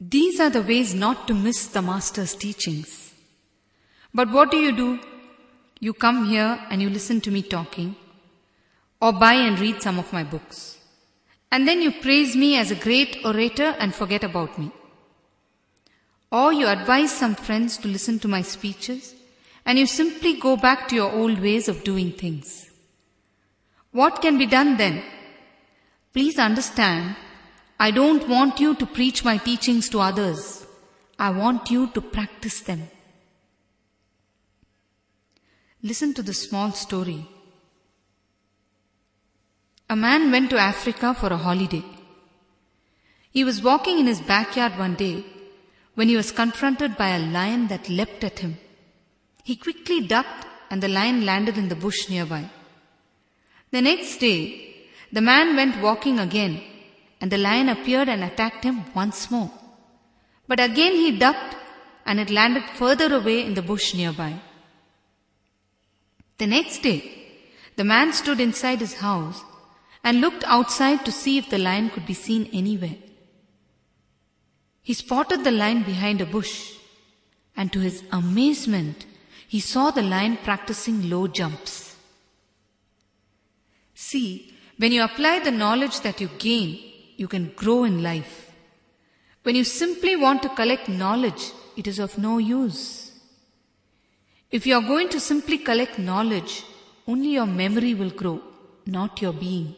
These are the ways not to miss the Master's teachings. But what do? You come here and you listen to me talking, or buy and read some of my books. And then you praise me as a great orator and forget about me. Or you advise some friends to listen to my speeches, and you simply go back to your old ways of doing things. What can be done then? Please understand, I don't want you to preach my teachings to others. I want you to practice them. Listen to this small story. A man went to Africa for a holiday. He was walking in his backyard one day when he was confronted by a lion that leapt at him. He quickly ducked and the lion landed in the bush nearby. The next day, the man went walking again and the lion appeared and attacked him once more. But again he ducked and it landed further away in the bush nearby. The next day, the man stood inside his house and looked outside to see if the lion could be seen anywhere. He spotted the lion behind a bush, and to his amazement, he saw the lion practicing low jumps. See, when you apply the knowledge that you gain, you can grow in life. When you simply want to collect knowledge, it is of no use. If you are going to simply collect knowledge, only your memory will grow, not your being.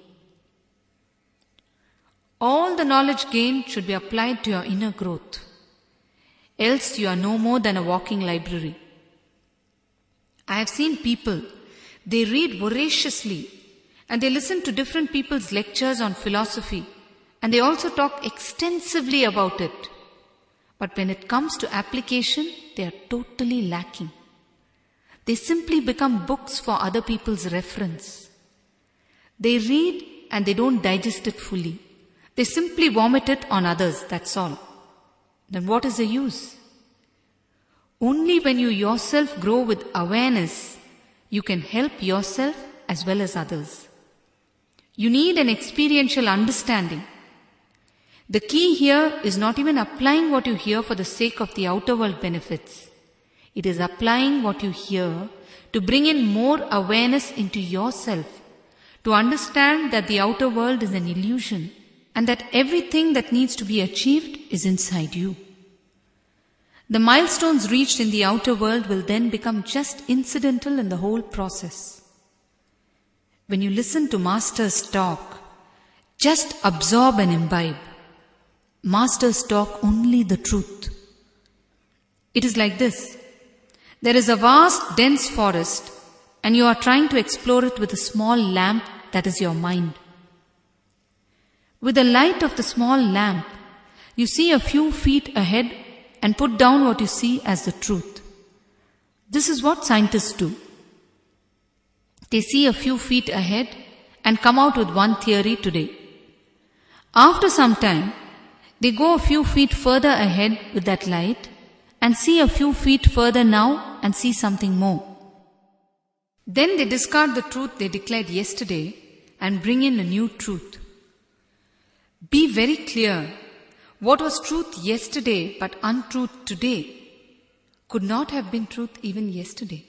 All the knowledge gained should be applied to your inner growth. Else you are no more than a walking library. I have seen people, they read voraciously and they listen to different people's lectures on philosophy and they also talk extensively about it. But when it comes to application, they are totally lacking. They simply become books for other people's reference. They read and they don't digest it fully. They simply vomit it on others, that's all. Then what is the use? Only when you yourself grow with awareness, you can help yourself as well as others. You need an experiential understanding. The key here is not even applying what you hear for the sake of the outer world benefits. It is applying what you hear to bring in more awareness into yourself, to understand that the outer world is an illusion and that everything that needs to be achieved is inside you. The milestones reached in the outer world will then become just incidental in the whole process. When you listen to Masters talk, just absorb and imbibe. Masters talk only the truth. It is like this. There is a vast, dense forest and you are trying to explore it with a small lamp that is your mind. With the light of the small lamp, you see a few feet ahead and put down what you see as the truth. This is what scientists do. They see a few feet ahead and come out with one theory today. After some time, they go a few feet further ahead with that light and see a few feet further now and see something more. Then they discard the truth they declared yesterday and bring in a new truth. Be very clear. What was truth yesterday but untruth today could not have been truth even yesterday.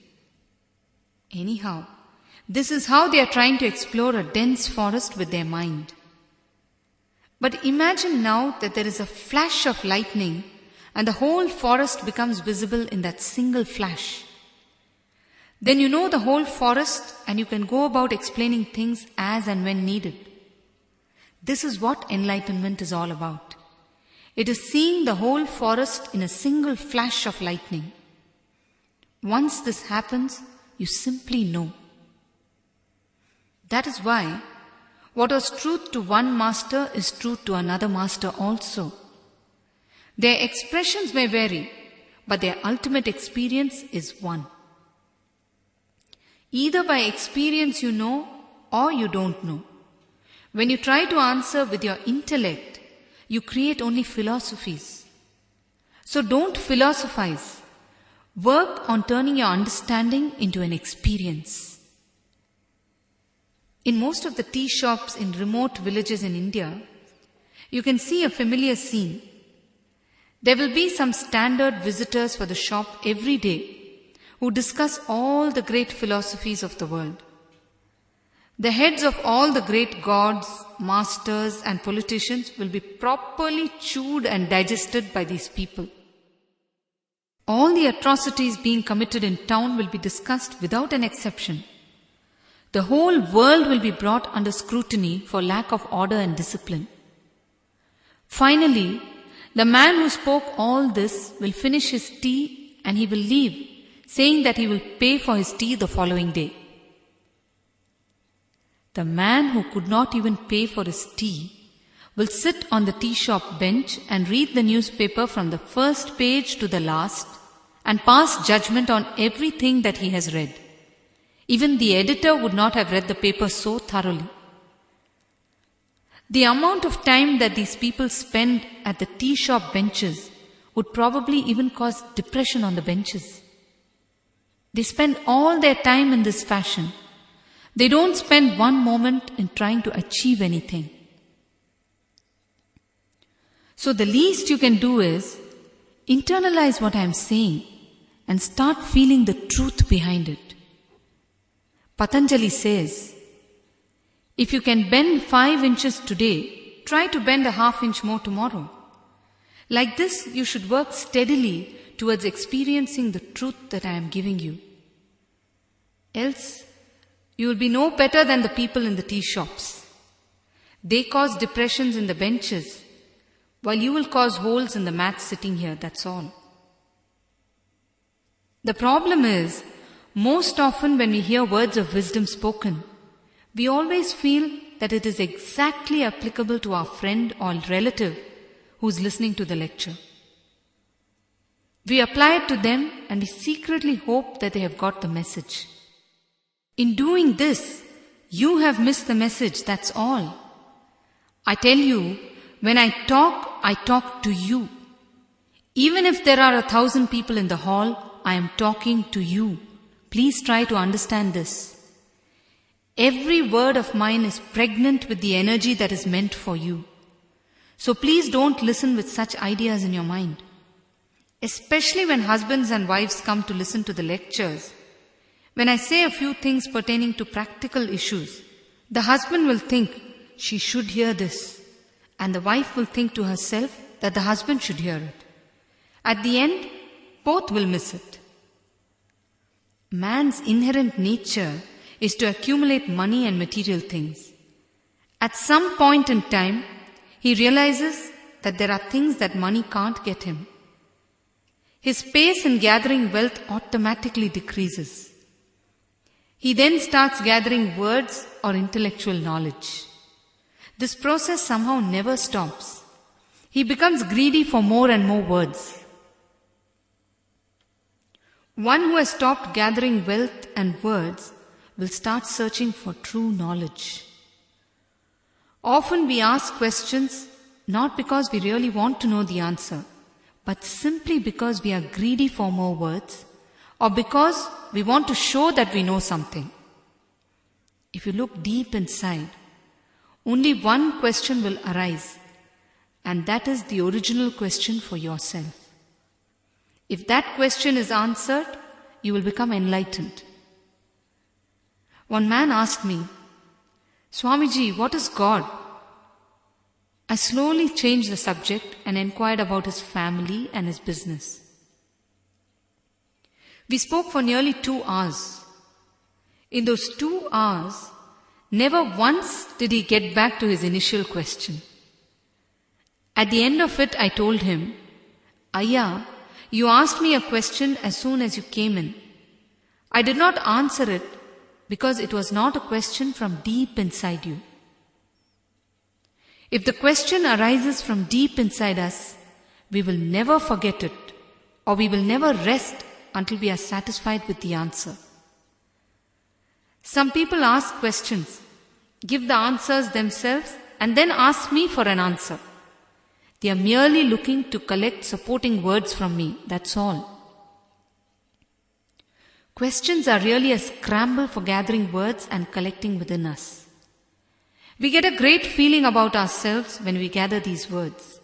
Anyhow, this is how they are trying to explore a dense forest with their mind. But imagine now that there is a flash of lightning and the whole forest becomes visible in that single flash. Then you know the whole forest and you can go about explaining things as and when needed. This is what enlightenment is all about. It is seeing the whole forest in a single flash of lightning. Once this happens, you simply know. That is why what was truth to one master is truth to another master also. Their expressions may vary, but their ultimate experience is one. Either by experience you know or you don't know. When you try to answer with your intellect, you create only philosophies. So don't philosophize. Work on turning your understanding into an experience. In most of the tea shops in remote villages in India, you can see a familiar scene. There will be some standard visitors for the shop every day who discuss all the great philosophies of the world. The heads of all the great gods, masters and politicians will be properly chewed and digested by these people. All the atrocities being committed in town will be discussed without an exception. The whole world will be brought under scrutiny for lack of order and discipline. Finally, the man who spoke all this will finish his tea and he will leave, saying that he will pay for his tea the following day. The man who could not even pay for his tea will sit on the tea shop bench and read the newspaper from the first page to the last and pass judgment on everything that he has read. Even the editor would not have read the paper so thoroughly. The amount of time that these people spend at the tea shop benches would probably even cause depression on the benches. They spend all their time in this fashion. They don't spend one moment in trying to achieve anything. So the least you can do is internalize what I am saying and start feeling the truth behind it. Patanjali says, if you can bend 5 inches today, try to bend a half inch more tomorrow. Like this, you should work steadily towards experiencing the truth that I am giving you. Else, you will be no better than the people in the tea shops. They cause depressions in the benches, while you will cause holes in the mats sitting here, that's all. The problem is, most often when we hear words of wisdom spoken, we always feel that it is exactly applicable to our friend or relative who is listening to the lecture. We apply it to them and we secretly hope that they have got the message. In doing this, you have missed the message, that's all. I tell you, when I talk to you. Even if there are 1,000 people in the hall, I am talking to you. Please try to understand this. Every word of mine is pregnant with the energy that is meant for you. So please don't listen with such ideas in your mind. Especially when husbands and wives come to listen to the lectures. When I say a few things pertaining to practical issues, the husband will think, she should hear this. And the wife will think to herself that the husband should hear it. At the end, both will miss it. Man's inherent nature is to accumulate money and material things. At some point in time, he realizes that there are things that money can't get him. His pace in gathering wealth automatically decreases. He then starts gathering words or intellectual knowledge. This process somehow never stops. He becomes greedy for more and more words. One who has stopped gathering wealth and words will start searching for true knowledge. Often we ask questions not because we really want to know the answer, but simply because we are greedy for more words or because we want to show that we know something. If you look deep inside, only one question will arise, and that is the original question for yourself. If that question is answered, you will become enlightened. One man asked me, Swamiji, what is God? I slowly changed the subject and inquired about his family and his business. We spoke for nearly 2 hours. In those 2 hours, never once did he get back to his initial question. At the end of it, I told him, Ayya, you asked me a question as soon as you came in. I did not answer it because it was not a question from deep inside you. If the question arises from deep inside us, we will never forget it, or we will never rest until we are satisfied with the answer. Some people ask questions, give the answers themselves, and then ask me for an answer. They are merely looking to collect supporting words from me, that's all. Questions are really a scramble for gathering words and collecting within us. We get a great feeling about ourselves when we gather these words.